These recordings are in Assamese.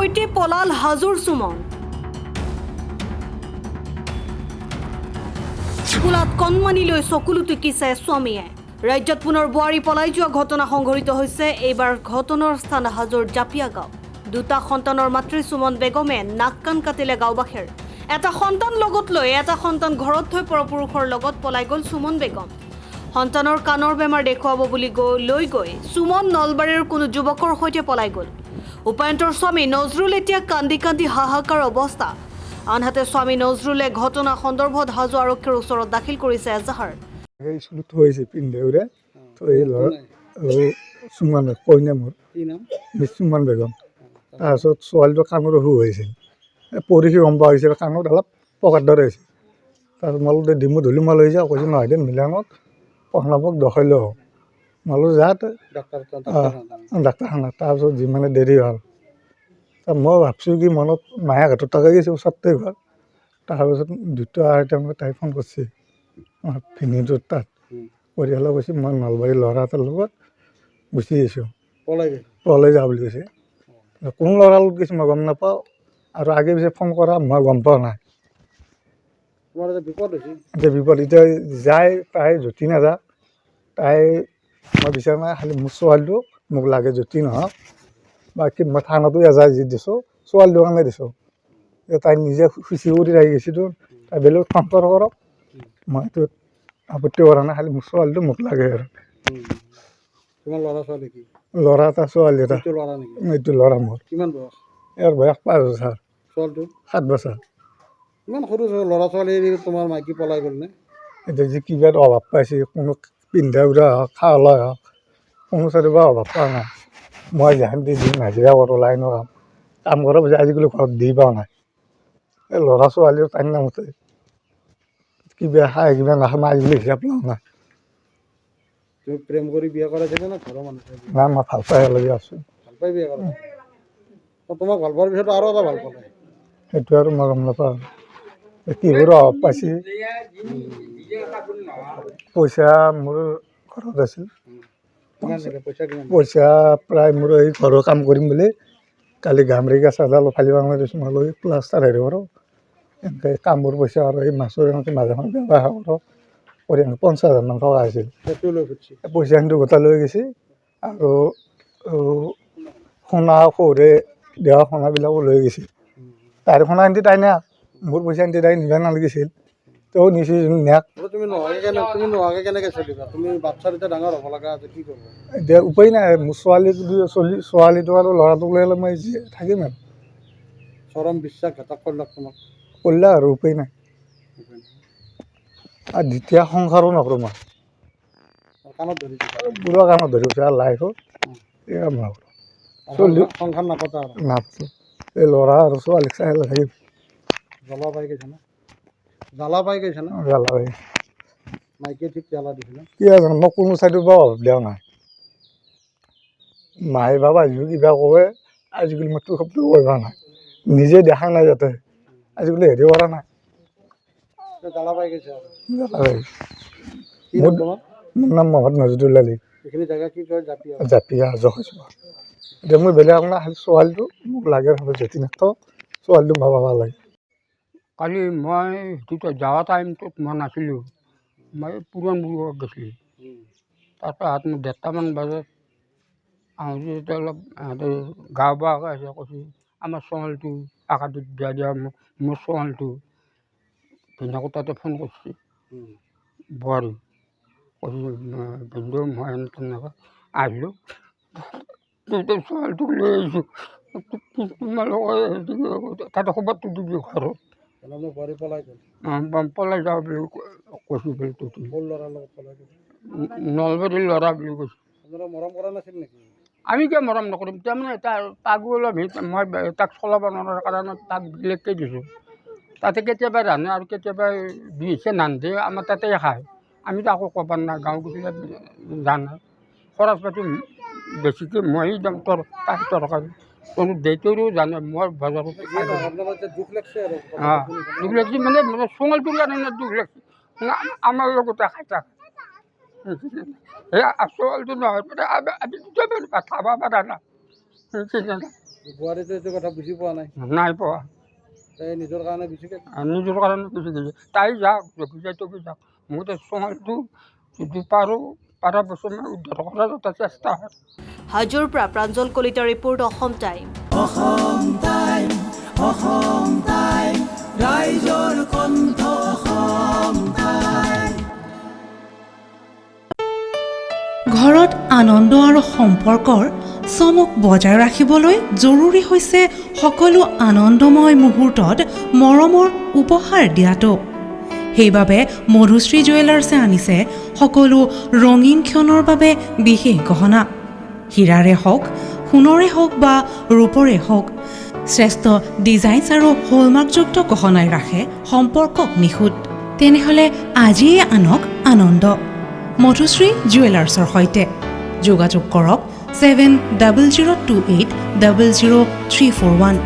সৈতে পলাল হাজোৰ সুমন স্কুলত কণমানি লৈ চকুলো টিকিছে স্বামীয়ে ৰাজ্যত পুনৰ বোৱাৰী পলাই যোৱা ঘটনা সংঘটিত হৈছে এইবাৰ ঘটনাৰ স্থান হাজোৰ জাপিয়া গাঁও দুটা সন্তানৰ মাতৃ সুমন বেগমে নাক কাণ কাটিলে গাঁওবাসীৰ এটা সন্তান লগত লৈ এটা সন্তান ঘৰত থৈ পৰপুৰুষৰ লগত পলাই গ'ল সুমন বেগম সন্তানৰ কাণৰ বেমাৰ দেখুৱাব বুলি লৈ গৈ সুমন নলবাৰীৰ কোনো যুৱকৰ সৈতে পলাই গ'ল উপায়ন্তৰ স্বামী নজৰুল এতিয়া কান্দি কান্দি হাহাকাৰ অৱস্থা আনহাতে স্বামী নজৰুলে ঘটনা সন্দৰ্ভত হাজো আৰক্ষীৰ ওচৰত দাখিল কৰিছে এজাহাৰ স্কুলত থৈছে পিন্ধেউৰে থৈ চুমান কইনা মোৰ চুমান বেগম তাৰপিছত ছোৱালীটো কাণৰ অসুখ হৈছিল পৰীক্ষা গম পোৱা হৈছিল কাণত অলপ পকাত দৰে হৈছিল তাৰপিছত মালোতে ডিমু ধূলি মাল হৈ যাওঁ কৈছে নহয় দে মিলানত পঢ়াবক দেখাই লওঁ মালো যাত ডাক্তৰখানাত তাৰপিছত যিমানে দেৰি হ'ল মই ভাবছোঁ কি মনত মায়া ঘাটত তাকে গৈছে ওচৰতে ঘৰ তাৰপিছত দুটা আঢ়ৈটামানত তাই ফোন কৰিছে ভিনিটোৰ তাত পৰিয়ালে কৈছে মই নলবাৰীৰ ল'ৰা এটাৰ লগত গুচি আহিছোঁ পলাই যা বুলি কৈছে কোন ল'ৰাৰ লগত গৈছে মই গম নাপাওঁ আৰু আগে পিছে ফোন কৰা মই গম পোৱা নাই এতিয়া বিপদ এতিয়া যায় তাই যতি নাযায় তাই মই বিচাৰা নাই খালি মোৰ ছোৱালীটো মোক লাগে যতি নহওক বাকী মই থানাতো এজাই যি দিছোঁ ছোৱালীটোৰ কাৰণে দিছোঁ তাই নিজে খুচি কৰি আহি গৈছিলোঁ তাই বেলেগ সম্পৰ্ক কৰক মই এইটো আপত্তি কৰা নাই খালি মোৰ ছোৱালীটো মোক লাগে আৰু ল'ৰা এটা ছোৱালী এটা এইটো ল'ৰা মোৰ ইয়াৰ বয়স 5 বছৰ 7 বছৰ ইমান সৰু ল'ৰা ছোৱালী তোমাৰ মাইকী পলাই গ'ল নে এতিয়া যি কিবা অভাৱ পাইছে কোনো পিন্ধা উৰা হওক খোৱা লোৱা হওক কোনো চাৰিবা অভাৱ পোৱা নাই মই যেন দিন হাজিৰা কৰোঁ লাইনৰ কাম কৰা পিছত আজিকালি ঘৰত দি পোৱা নাই এই ল'ৰা ছোৱালীও টাইম নামতে কিবা খাই কিবা নাখায় মই আজিকালি হিচাপ লোৱা নাই তুমি প্ৰেম কৰি বিয়া কৰাইছিলা না ঘৰৰ মানুহে নাই মই ভাল পাই লাগি আছোঁ ভাল পাই বিয়া কৰা তোমাক ভাল পোৱাৰ পিছত আৰু এটা ভাল পালে সেইটো আৰু মই গম নাপাওঁ কিবোৰো অভাৱ পাইছে পইচা মোৰ ঘৰত আছিল পইচা প্ৰায় মোৰ এই ঘৰৰ কাম কৰিম বুলি কালি গামৰিকা চাজাল ফালি বাঙালি দিছোঁ মই লৈ প্লাষ্টাৰ হেৰি কৰোঁ এনেকৈ কামবোৰ পইচা আৰু এই মাছৰ এনেকৈ মাজে মাজে ব্যৱসায় কৰোঁ কৰি 50,000 মান টকা আছিল পইচাখিনি গোটাই লৈ গৈছে আৰু সোণা সৌৰে দেওয়া সোণাবিলাকো লৈ গৈছে তাইৰ সোণাখিনি তাই নিয়াক মোৰ পইচাখিনি তাই নিব নালাগিছিল তেওঁ নিছে নিয়াক তুমি নোহোৱাকৈ কেনেকৈ চলিবা তুমি বাচ্ছা এতিয়া ডাঙৰ হ'ব লগা আছে কি কৰিবা এতিয়া উপায় নাই মোৰ ছোৱালীটো আৰু ল'ৰাটোক লৈ মই থাকিম আৰু চৰম বিশ্বাসঘাতক কৰিলাক তোমাক কৰিলে আৰু উপায় নাই আৰু দ্বিতীয় সংসাৰো নকৰোঁ মই কাণত ধৰিছে পুৰা কামত ধৰিছে আৰু লাইফত এয়া মই চলি সংসাৰ নাপাতা আৰু নাপাতো এই ল'ৰা আৰু ছোৱালীক চাই থাকিম জ্বলা পাই গৈছে না জ্বালা পাই গৈছে না জ্বালা পাই মাইকীয়ে ঠিক জ্বালা দিছে না কি জানো মই কোনো চাইডৰ পৰা অভাৱ দিয়া নাই মায়ে বাবা আহিও কিবা কয় আজিকালি মই তোৰ শব্দ কৰিব নাই নিজে দেখা নাই যাতে আজিকালি হেৰি কৰা নাই জ্বালা পাই গৈছে আৰু জ্বালা পাই কি নাম তোমাৰ মোৰ নাম মহম্মদ নজৰুল আলী এইখিনি জেগা কি কয় জাপিয়া জাপিয়া জহৈছোঁ এতিয়া মই বেলেগ নাই খালি ছোৱালীটো মোক লাগে যেতি নাথাকক ছোৱালীটো ভাবা ভাল লাগে কালি মই সেইটো যোৱা টাইমটোত মই নাছিলোঁ মই পুৰণবোৰত গৈছিলোঁ তাৰপৰা মই 1:30মান বজাত আহোঁতে অলপ গা বেয়াকৈ আছে কৈছে আমাৰ ছোৱালীটো আকাটোত বিয়া দিয়া মোৰ ছোৱালীটো ভিনদেউক তাতে ফোন কৰিছে বোৱাৰী কৈছে ভিনদেউ মই তেনেকৈ আহিলোঁ ছোৱালীটোক লৈ আহিছোঁ তোমালোকে তাতে খবৰটো দিবি ঘৰত বোৱাৰী পলাই গ'ল পলাই যাওঁ বুলি কৈছোঁ বুলি সৰু ল'ৰাৰ লগত পলাই গ'ল নলবাৰীৰ ল'ৰা বুলি কৈছোঁ আপোনালোকে মৰম কৰা নাছিল নেকি আমি কিয় মৰম নকৰিম তাৰমানে তাকো অলপ মই তাক চলাব নোৱাৰাৰ কাৰণে তাক বেলেগকৈ দিছোঁ তাতে কেতিয়াবা ৰান্ধে আৰু কেতিয়াবা বিছে নান্ধে আমাৰ তাতে খায় আমি তাকো ক'ব নাই গাঁও গতিকে জানে খৰচ পাতি বেছিকৈ মই একদম তাক তৰকাৰী কোনো দেউতাৰো জানে মই বজাৰত দুখ লাগিছে আৰু দুখ লাগিছে মানে চোঙালটোৰ কাৰণে দুখ লাগিছে আমাৰ লগতে খাই থাকে সেই চোঙালটো নহয় মানে আমি খাব পৰা নাই বোৱাৰীটো এইটো কথা বুজি পোৱা নাই নাই পোৱা তাই নিজৰ কাৰণে গুচি গ'ল নিজৰ কাৰণে গুচি গৈছে তাই যাওক ৰখি যায় তবি যাওক মই তো সময়টো যদি পাৰোঁ পাৰা বছৰ মই উদ্ধাৰ কৰাৰ এটা চেষ্টা হয় হাজোৰ পৰা প্ৰাঞ্জল কলিতাৰ ৰিপৰ্ট অসম টাইম ৰাইজৰ কণ্ঠ ঘৰত আনন্দ আৰু সম্পৰ্কৰ চমক বজাই ৰাখিবলৈ জৰুৰী হৈছে সকলো আনন্দময় মুহূৰ্তত মৰমৰ উপহাৰ দিয়াটো সেইবাবে মধুশ্ৰী জুৱেলাৰ্ছে আনিছে সকলো ৰঙীন ক্ষণৰ বাবে বিশেষ গহনা হীৰাৰে হওক সোণৰে হওক বা ৰূপৰে হওক শ্ৰেষ্ঠ ডিজাইনছ আৰু হলমাৰ্কযুক্ত গহনাই ৰাখে সম্পৰ্কক নিখুঁত তেনেহ'লে আজিয়ে আনক আনন্দ মধুশ্ৰী জুৱেলাৰ্ছৰ সৈতে যোগাযোগ কৰক 7002800341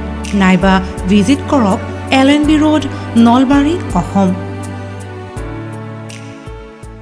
নাইবা ভিজিট কৰক LNB ৰোড নলবাৰী অসম